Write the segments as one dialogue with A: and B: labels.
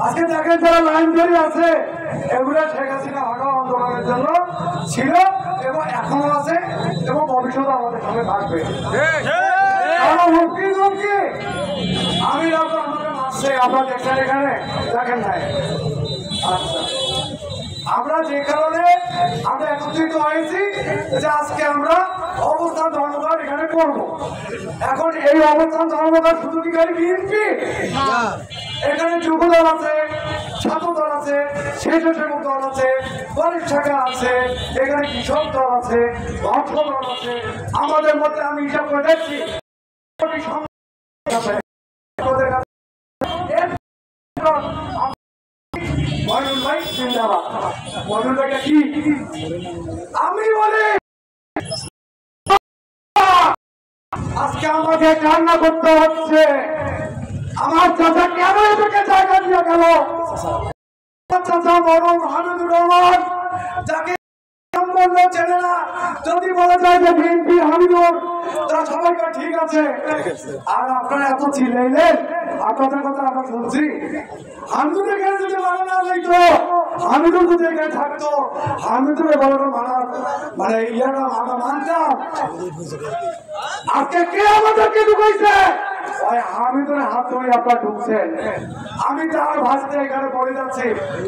A: আজকে দেখেন যারা লাইন ধরে আছে এগুলো শেখ হাসিনা হটাও আন্দোলনের জন্য ছিল এবং এখনো আছে এবং ভবিষ্যতে আমাদের সঙ্গে থাকবে। আমি আমাকে মারছে আপনারা দেখছেন এখানে দেখেন নাই। আচ্ছা আমরা যে কারণে আমরা একত্রিত হয়েছি যে আজকে আমরা অবস্থান ধর্মঘট এখানে করব। এখন এই অবস্থান ধর্মঘট শুধু কি খালি বিএনপি, এখানে যুব দল আছে, ছাত্র দল আছে, স্বেচ্ছাসেবক দল আছে, গরিব শাখা আছে, এখানে কৃষক দল আছে, অর্থ দল আছে। আমাদের মধ্যে আমি হিসাব করে দেখছি আমি বলি আজকে আমাকে কান্না করতে হচ্ছে। আমার চাচা কেন এটাকে জায়গা দিয়ে গেল? চাচা বরং হামিদুর রহমান যাকে চেনে না, যদি বলা যায় যে বিএনপি হামিদুর, তারা সবাইকে ঠিক আছে। আর আপনারা এত চিল্লাইলেন, আপনাদের কথা আমরা শুনছি। হামিদুর এখানে যদি মানা না যাইতো, হামিদুর যদি এখানে থাকতো, হামিদুরের বলাটা মানে ইয়াটা আমরা মানতাম। আজকে কে আমাদেরকে ঢুকাইছে? ওই হামিদুরের হাত ধরে আপনারা ঢুকছেন। আমি তার ভাষাতে এখানে পড়ে যাচ্ছি,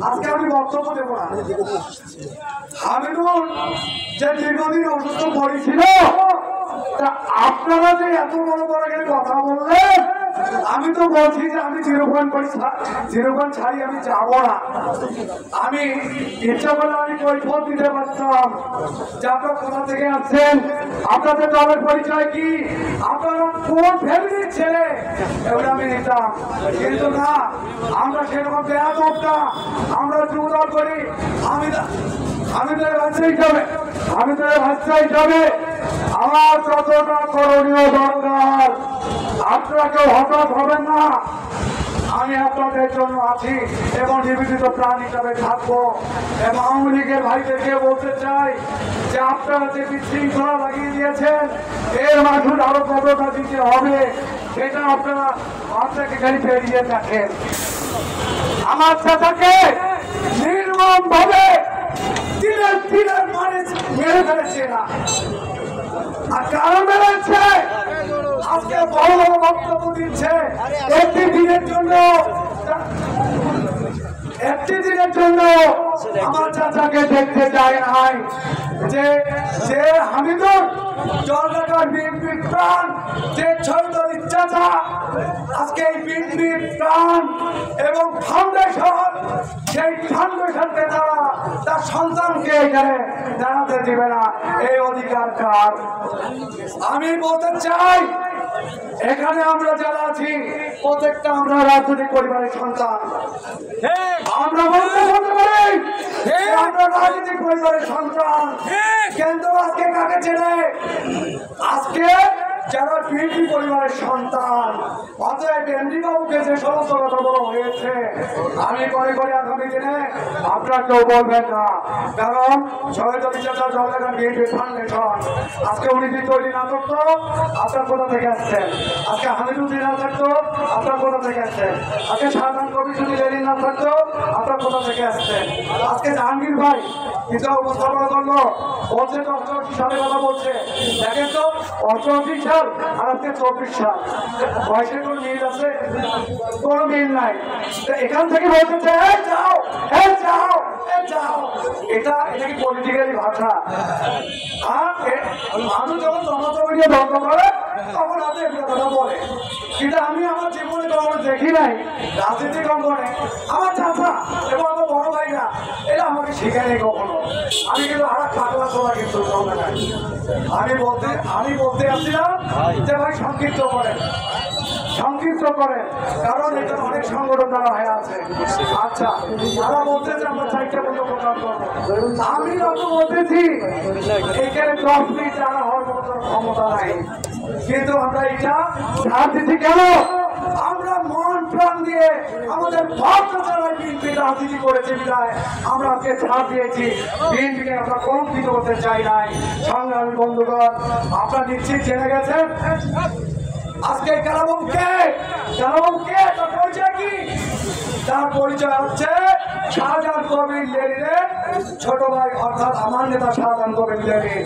A: আজকে আমি বক্তব্য দেবো না। হামিদুর যে দীর্ঘদিন অসুস্থ পড়েছিল, আপনারা যে এত বড় বড় কথা বললেন, আমি তো বলছি যে আমি 0.5 ছাড়ি আমি যাবো না। আমি ইচ্ছা করলে আমি কৈফিয়ত দিতে পারতাম যে আপনারা কোথা থেকে আসছেন, আপনাদের দলের পরিচয় কি, আপনারা কোন ফ্যামিলির ছেলে, এগুলো আমি নিতাম। কিন্তু না, আমরা সেরকম বেয়াদব না, আমরা যুবদল করি। হামিদের ভাষা হিসাবে আমার যতটা করণীয় দরকার, আপনারা কেউ হঠাৎ হবেন না। আমি আপনাদের জন্য আছি এবং নিবেদিত প্রাণ হিসাবে থাকবো। এবং আওয়ামী লীগের ভাইদেরকে বলতে চাই যে আপনারা যে বিশৃঙ্খলা লাগিয়ে দিয়েছেন, এর মাসুল আরো কতটা দিতে হবে সেটা আপনারা আপনাকে খালি পেরিয়ে থাকেন। আমার চাচাকে নির্মম ভাবে মেরে ফেলেছে না, আর কারণ মেরেছে আজকে বড় বড় বক্তব্য দিচ্ছে। একটি দিনের জন্য আমার চাচাকে দেখতে যায় নাই। যে হামিদুর জলঢাকার বিএনপির প্রাণ, যে ছয়দলীর চাচা আজকে এই বিএনপির প্রাণ এবং ফাউন্ডেশন, সেই ফাউন্ডেশনকে তার সন্তানকে এখানে দাঁড়াতে দিবে না, এই অধিকার কার? আমি বলতে চাই এখানে আমরা যারা আছি প্রত্যেকটা আমরা রাজনৈতিক পরিবারের সন্তান। আমরা বলতে পারি আমরা রাজনৈতিক পরিবারের সন্তান, কিন্তু আজকে কাকে চেনে? আজকে যারা বিএনপি পরিবারের সন্তান। অতএব এমডি বাবুকে যে সমস্ত কথা বলা হয়েছে, আমি মনে করি আগামী দিনে আপনারা কেউ বলবেন না। কারণ শহীদুল চাচা জলঢাকা বিএনপি ফাউন্ডেশন, আজকে উনি যদি তৈরি না করতো, আপনার কোথা থেকে আসছেন? আজকে হামিদুল না থাকতো, আপনার কোথা থেকে আসছেন? আজকে শাহজাহান কবি যদি লেনিন না থাকতো, আপনার কোথা থেকে আসছেন? আজকে জাহাঙ্গীর ভাই কিন্তু উপস্থাপনা করলো, বলছে তো 88 সালের কথা বলছে। দেখেন তো 88 সাল আর আজকে 24 সাল, বয়সের কোন মিল আছে? কোন মিল নাই। এখান থেকে বলতে যাও যাও যাও, এটা কি পলিটিক্যালি ভাষা? মানুষ যখন জনসমিডিয়া বন্ধ করে তখন আপনি একটা কথা বলে, কিন্তু আমি আমার জীবনে কখনো দেখি নাই রাজনীতিক অঙ্গনে আমার চাচা এবং আমার বড় ভাইরা এটা আমাকে শেখায়নি কখনো। আমি কিন্তু আর পাগলা চলা কিন্তু আমি বলতে আসছিলাম যে ভাই সংক্ষিপ্ত করেন, কারণ এটা অনেক সংগঠন দ্বারা হয়ে আছে। আচ্ছা, তারা বলতে যে আমরা 4টা পর্যন্ত প্রকাশ করবো, আমি যত বলতেছি এখানে 10 মিনিট যারা হওয়ার মতো ক্ষমতা নাই, কিন্তু আমরা এটা ছাড় দিচ্ছি কেন? আমরা মন প্রাণ দিয়ে আমাদের বিএনপি রাজনীতি করেছে বিদায় আমরা আজকে ছাড় দিয়েছি। বিএনপিকে আমরা কলঙ্কিত করতে চাই নাই। সংগ্রামী বন্ধুগণ, আপনারা নিশ্চিত জেনে গেছেন আজকে কালাবাবু কে, তার পরিচয় কি? তার পরিচয় হচ্ছে শাহজাহান কবির লেনিনের ছোট ভাই, অর্থাৎ আমার নেতা শাহজাহান কবির লেনিন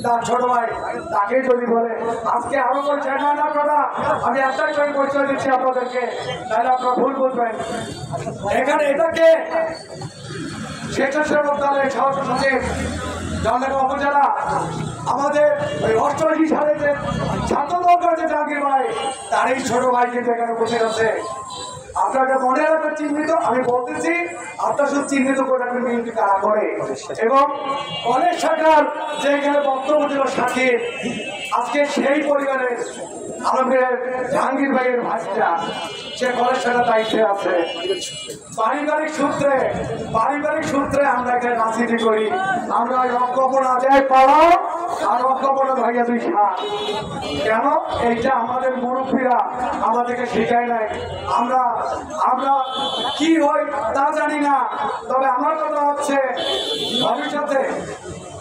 A: তার ছোট ভাই। তাকে যদি বলে আজকে আরো পরিচয় না না করা, আমি একটাই করে পরিচয় দিচ্ছি আপনাদেরকে, তাহলে আপনারা ভুল বুঝবেন। এখানে এটাকে স্বেচ্ছাসেবক দলের সভাপতি সচিব জলঢাকা উপজেলা, আমাদের ওই 88 সালে যে ছাত্র দল করেছে জাহাঙ্গীর ভাই, তারই ছোট ভাই কিন্তু এখানে বসে আছে। আপনাকে মনে রাখবেন চিহ্নিত, আমি বলতেছি আপনার শুধু চিহ্নিত করে রাখবেন বিএনপি কারা করে। এবং অনেক সরকার যে এখানে বক্তব্য দিল সাকিব, আজকে সেই পরিবারের আলমগীর জাহাঙ্গীর ভাইয়ের ভাইটা সে কলেজ শাখার দায়িত্বে আছে। পারিবারিক সূত্রে আমরা এখানে রাজনীতি করি। আমরা ওই রক্ষপনা দেয় পাড়া আর রক্ষপনা ভাইয়া দুই সাত। কেন? এইটা আমাদের মুরব্বীরা আমাদেরকে শেখায় নাই। আমরা কি হই তা জানি না, তবে আমার কথা হচ্ছে ভবিষ্যতে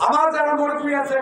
A: আমার যারা মুরব্বী আছে